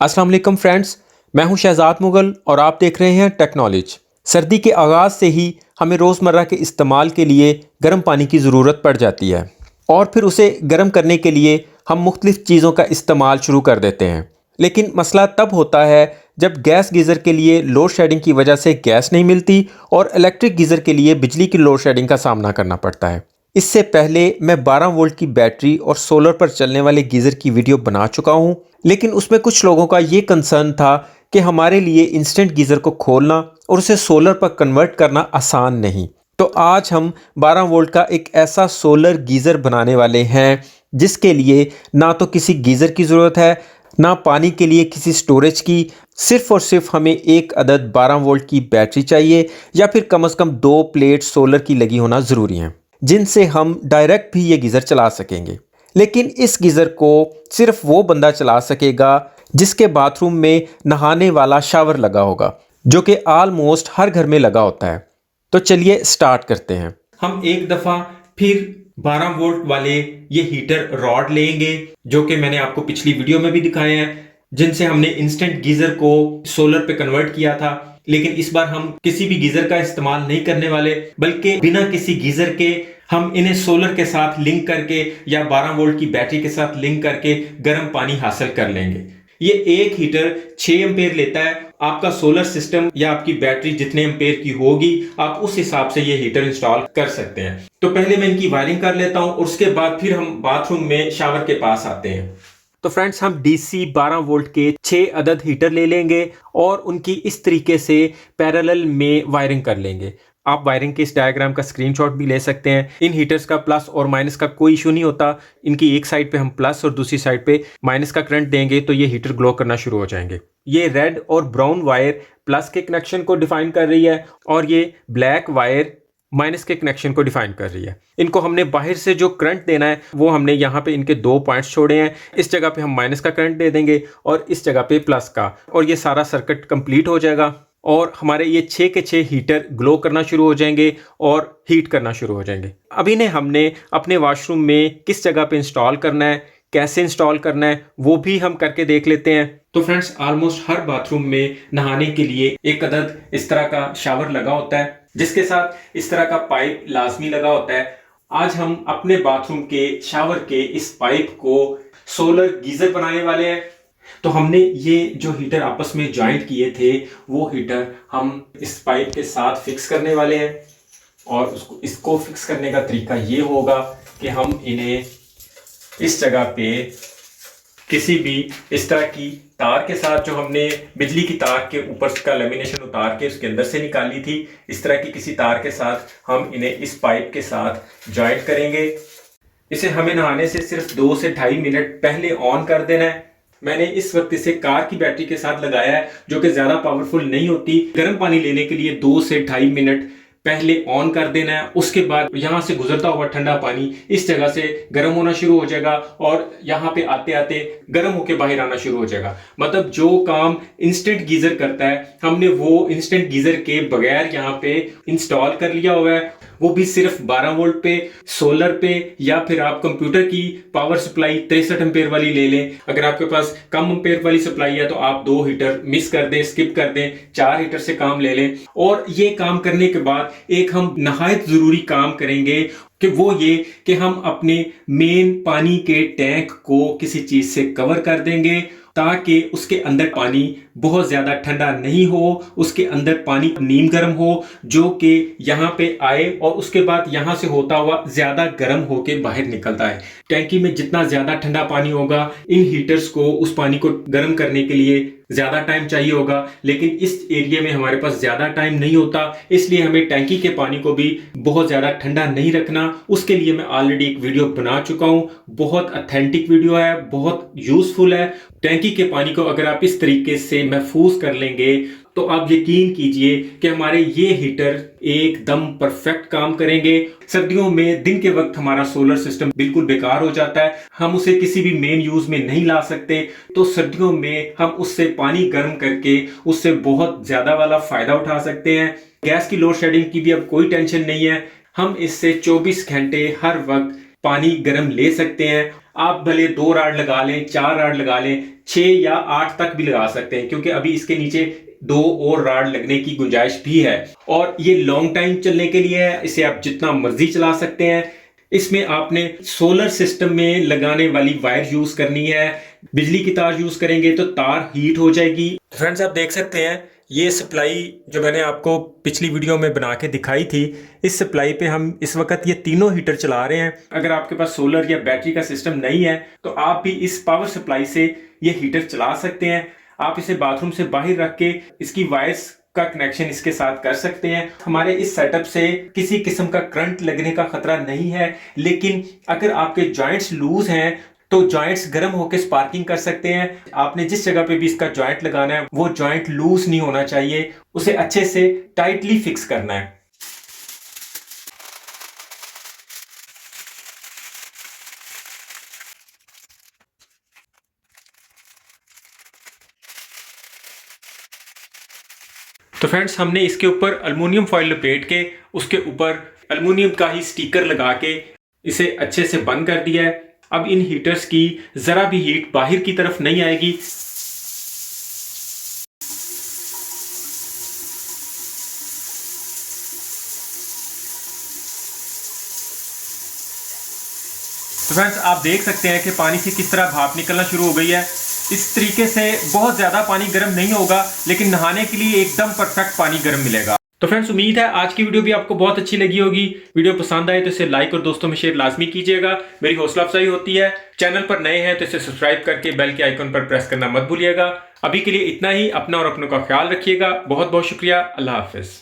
अस्सलाम वालेकुम फ्रेंड्स, मैं हूं शहजाद मुगल और आप देख रहे हैं टेक्नोलॉजी। सर्दी के आगाज़ से ही हमें रोज़मर्रा के इस्तेमाल के लिए गर्म पानी की ज़रूरत पड़ जाती है और फिर उसे गर्म करने के लिए हम मुख्तलिफ़ चीज़ों का इस्तेमाल शुरू कर देते हैं। लेकिन मसला तब होता है जब गैस गीज़र के लिए लोड शेडिंग की वजह से गैस नहीं मिलती और इलेक्ट्रिक गीज़र के लिए बिजली की लोड शेडिंग का सामना करना पड़ता है। इससे पहले मैं 12 वोल्ट की बैटरी और सोलर पर चलने वाले गीज़र की वीडियो बना चुका हूं, लेकिन उसमें कुछ लोगों का ये कंसर्न था कि हमारे लिए इंस्टेंट गीज़र को खोलना और उसे सोलर पर कन्वर्ट करना आसान नहीं। तो आज हम 12 वोल्ट का एक ऐसा सोलर गीज़र बनाने वाले हैं जिसके लिए ना तो किसी गीज़र की ज़रूरत है, ना पानी के लिए किसी स्टोरेज की। सिर्फ और सिर्फ हमें एक अदद 12 वोल्ट की बैटरी चाहिए या फिर कम से कम 2 प्लेट सोलर की लगी होना ज़रूरी है, जिनसे हम डायरेक्ट भी ये गीज़र चला सकेंगे। लेकिन इस गीज़र को सिर्फ वो बंदा चला सकेगा जिसके बाथरूम में नहाने वाला शावर लगा होगा, जो कि ऑलमोस्ट हर घर में लगा होता है। तो चलिए स्टार्ट करते हैं। हम एक दफ़ा फिर 12 वोल्ट वाले ये हीटर रॉड लेंगे, जो कि मैंने आपको पिछली वीडियो में भी दिखाए हैं, जिनसे हमने इंस्टेंट गीज़र को सोलर पे कन्वर्ट किया था। लेकिन इस बार हम किसी भी गीज़र का इस्तेमाल नहीं करने वाले, बल्कि बिना किसी गीज़र के हम इन्हें सोलर के साथ लिंक करके या 12 वोल्ट की बैटरी के साथ लिंक करके गर्म पानी हासिल कर लेंगे। ये एक हीटर 6 एम्पेयर लेता है। आपका सोलर सिस्टम या आपकी बैटरी जितने एम्पेयर की होगी, आप उस हिसाब से ये हीटर इंस्टॉल कर सकते हैं। तो पहले मैं इनकी वायरिंग कर लेता हूं और उसके बाद फिर हम बाथरूम में शावर के पास आते हैं। तो फ्रेंड्स, हम डीसी 12 वोल्ट के 6 अदद हीटर ले लेंगे और उनकी इस तरीके से पैरेलल में वायरिंग कर लेंगे। आप वायरिंग के इस डायग्राम का स्क्रीनशॉट भी ले सकते हैं। इन हीटर्स का प्लस और माइनस का कोई इशू नहीं होता। इनकी एक साइड पे हम प्लस और दूसरी साइड पे माइनस का करंट देंगे तो ये हीटर ग्लो करना शुरू हो जाएंगे। ये रेड और ब्राउन वायर प्लस के कनेक्शन को डिफाइन कर रही है और ये ब्लैक वायर माइनस के कनेक्शन को डिफाइन कर रही है। इनको हमने बाहर से जो करंट देना है वो हमने यहाँ पे इनके 2 पॉइंट्स छोड़े हैं। इस जगह पे हम माइनस का करंट दे देंगे और इस जगह पे प्लस का, और ये सारा सर्किट कंप्लीट हो जाएगा और हमारे ये 6 के 6 हीटर ग्लो करना शुरू हो जाएंगे और हीट करना शुरू हो जाएंगे। अब इन्हें हमने अपने वॉशरूम में किस जगह पे इंस्टॉल करना है, कैसे इंस्टॉल करना है, वो भी हम करके देख लेते हैं। तो फ्रेंड्स, ऑलमोस्ट हर बाथरूम में नहाने के लिए एक अदद इस तरह का शावर लगा होता है, जिसके साथ इस तरह का पाइप लाजमी लगा होता है। आज हम अपने बाथरूम के शावर के इस पाइप को सोलर गीजर बनाने वाले हैं। तो हमने ये जो हीटर आपस में ज्वाइंट किए थे वो हीटर हम इस पाइप के साथ फिक्स करने वाले हैं और इसको फिक्स करने का तरीका ये होगा कि हम इन्हें इस जगह पे किसी भी इस तरह की तार के साथ, जो हमने बिजली की तार के ऊपर का लेमिनेशन उतार के उसके अंदर से निकाली थी, इस तरह की किसी तार के साथ हम इन्हें इस पाइप के साथ ज्वाइंट करेंगे। इसे हमें नहाने से सिर्फ 2 से 2.5 मिनट पहले ऑन कर देना है। मैंने इस वक्त इसे कार की बैटरी के साथ लगाया है, जो कि ज्यादा पावरफुल नहीं होती। गर्म पानी लेने के लिए 2 से 2.5 मिनट पहले ऑन कर देना है। उसके बाद यहां से गुजरता हुआ ठंडा पानी इस जगह से गर्म होना शुरू हो जाएगा और यहां पे आते आते गर्म होके बाहर आना शुरू हो जाएगा। मतलब जो काम इंस्टेंट गीजर करता है, हमने वो इंस्टेंट गीजर के बगैर यहाँ पे इंस्टॉल कर लिया हुआ है। वो भी सिर्फ 12 वोल्ट पे, सोलर पे, या फिर आप कंप्यूटर की पावर सप्लाई 63 एम्पेयर वाली ले लें। अगर आपके पास कम एम्पेयर वाली सप्लाई है तो आप 2 हीटर मिस कर दें, स्किप कर दें, 4 हीटर से काम ले लें। और ये काम करने के बाद एक हम नहायत जरूरी काम करेंगे कि वो ये कि हम अपने मेन पानी के टैंक को किसी चीज से कवर कर देंगे ताकि उसके अंदर पानी बहुत ज्यादा ठंडा नहीं हो, उसके अंदर पानी नीम गर्म हो, जो कि यहाँ पे आए और उसके बाद यहाँ से होता हुआ ज्यादा गर्म होके बाहर निकलता है। टैंकी में जितना ज्यादा ठंडा पानी होगा, इन हीटर्स को उस पानी को गर्म करने के लिए ज्यादा टाइम चाहिए होगा, लेकिन इस एरिया में हमारे पास ज्यादा टाइम नहीं होता, इसलिए हमें टैंकी के पानी को भी बहुत ज्यादा ठंडा नहीं रखना। उसके लिए मैं ऑलरेडी एक वीडियो बना चुका हूं, बहुत ऑथेंटिक वीडियो है, बहुत यूजफुल है। टैंकी के पानी को अगर आप इस तरीके से महफूज कर लेंगे तो आप यकीन कीजिए कि हमारे ये हीटर एकदम परफेक्ट काम करेंगे। सर्दियों में दिन के वक्त हमारा सोलर सिस्टम बिल्कुल बेकार हो जाता है, हम उसे किसी भी मेन यूज में नहीं ला सकते। तो सर्दियों में हम उससे पानी गर्म करके उससे बहुत ज्यादा वाला फायदा उठा सकते हैं। गैस की लोड शेडिंग की भी अब कोई टेंशन नहीं है, हम इससे 24 घंटे हर वक्त पानी गर्म ले सकते हैं। आप भले 2 राड लगा लें, 4 राड लगा लें, 6 या 8 तक भी लगा सकते हैं, क्योंकि अभी इसके नीचे 2 और राड लगने की गुंजाइश भी है। और ये लॉन्ग टाइम चलने के लिए है, इसे आप जितना मर्जी चला सकते हैं। इसमें आपने सोलर सिस्टम में लगाने वाली वायर यूज करनी है। बिजली की तार यूज करेंगे तो तार हीट हो जाएगी। फ्रेंड्स, आप देख सकते हैं ये सप्लाई जो मैंने आपको पिछली वीडियो में बना के दिखाई थी, इस सप्लाई पे हम इस वक्त ये तीनों हीटर चला रहे हैं। अगर आपके पास सोलर या बैटरी का सिस्टम नहीं है तो आप भी इस पावर सप्लाई से ये हीटर चला सकते हैं। आप इसे बाथरूम से बाहर रख के इसकी वायर्स का कनेक्शन इसके साथ कर सकते हैं। हमारे इस सेटअप से किसी किस्म का करंट लगने का खतरा नहीं है, लेकिन अगर आपके जॉइंट्स लूज हैं तो जॉइंट्स गर्म होकर स्पार्किंग कर सकते हैं। आपने जिस जगह पे भी इसका जॉइंट लगाना है वो जॉइंट लूज नहीं होना चाहिए, उसे अच्छे से टाइटली फिक्स करना है। तो फ्रेंड्स, हमने इसके ऊपर अल्युमिनियम फॉइल लपेट के उसके ऊपर अल्युमिनियम का ही स्टिकर लगा के इसे अच्छे से बंद कर दिया है। अब इन हीटर्स की जरा भी हीट बाहर की तरफ नहीं आएगी। तो फ्रेंड्स, आप देख सकते हैं कि पानी से किस तरह भाप निकलना शुरू हो गई है। इस तरीके से बहुत ज़्यादा पानी गर्म नहीं होगा, लेकिन नहाने के लिए एकदम परफेक्ट पानी गर्म मिलेगा। तो फ्रेंड्स, उम्मीद है आज की वीडियो भी आपको बहुत अच्छी लगी होगी। वीडियो पसंद आए तो इसे लाइक और दोस्तों में शेयर लाजमी कीजिएगा, मेरी हौसला अफजाई होती है। चैनल पर नए हैं तो इसे सब्सक्राइब करके बेल के आइकन पर प्रेस करना मत भूलिएगा। अभी के लिए इतना ही। अपना और अपनों का ख्याल रखिएगा। बहुत बहुत शुक्रिया। अल्लाह हाफिज।